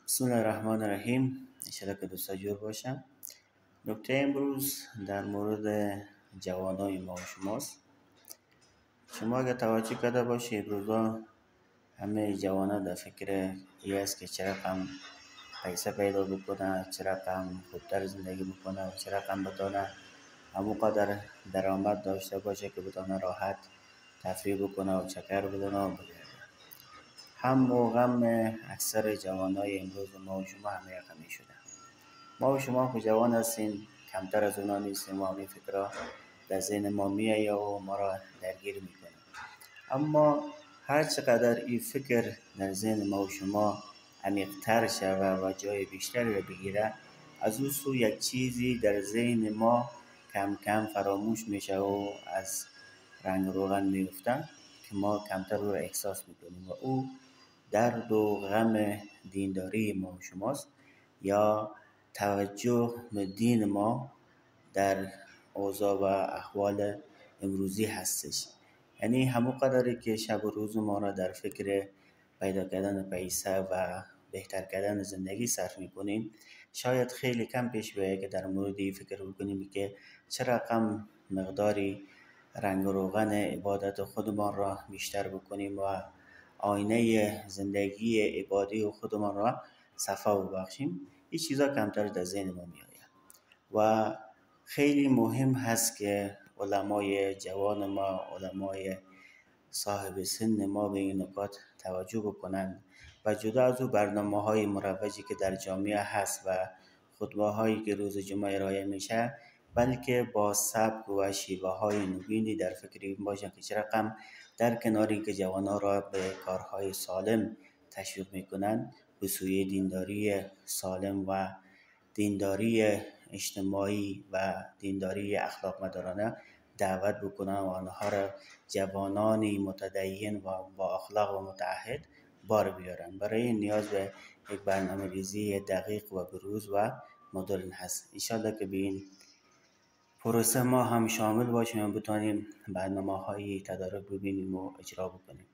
بسم الله الرحمن الرحیم. انشاءالله که دوستا جور باشم. نکته امروز در مورد جوانای ما و شماست. شما اگر توجه کرده باشید روزا همه جوانا در فکر این است که چه رقم پیسه پیدا بکنه، چه رقم خوبتر زندگی بکنه و چه رقم بتانه همونقدر درآمد داشته باشه که بتانه راحت تفریح بکنه و چکر بزنه و بگرده. هم و غم اکثر جوانای امروز ما و شما همه رقمی شده. ما و شما که جوان هستیم کمتر از اونا نیستیم و همین فکرها در ذهن ما میآید و ما را درگیر میکنه. اما هر چقدر این فکر در ذهن ما و شما عمیق‌تر شود و جای بیشتری را بگیره، از اون سو یک چیزی در ذهن ما کم کم فراموش میشه و از رنگ روغن میفته که ما کمتر او را احساس میکنیم و او درد و غم دینداری ما و شماست یا توجه به دین ما در اوضاع و احوال امروزی هستش. یعنی همون قدری که شب و روز ما را در فکر پیدا کردن پیسه و بهتر کردن زندگی صرف میکنیم، شاید خیلی کم پیش بیاید که در مورد این فکر بکنیم که چه رقم مقداری رنگ و روغن عبادت خودمان را بیشتر بکنیم و آینه زندگی عبادی و خودمان را صفا ببخشیم. این چیزا کمتر در ذهن ما می آید و خیلی مهم هست که علمای جوان ما، علمای صاحب سن ما به این نکات توجه بکنند و جدا از او برنامه‌های مروجی که در جامعه هست و خطبه‌هایی که روز جمعه ارائه میشه، بلکه با سبک و شیوه‌های نوینی در فکر این باشند که چه رقم در کنار اینکه جوانان را به کارهای سالم تشویق میکنند، به سوی دینداری سالم و دینداری اجتماعی و دینداری اخلاق مدارانه دعوت بکنند و آنها را جوانانی متدین و با اخلاق و متعهد بار بیارند. برای این نیاز به یک برنامه ریزی دقیق و بروز و مدرن هست. انشاءالله که به این پروسه ما هم شامل باشیم و بتانیم برنامه‌های تدارک ببینیم و اجرا بکنیم.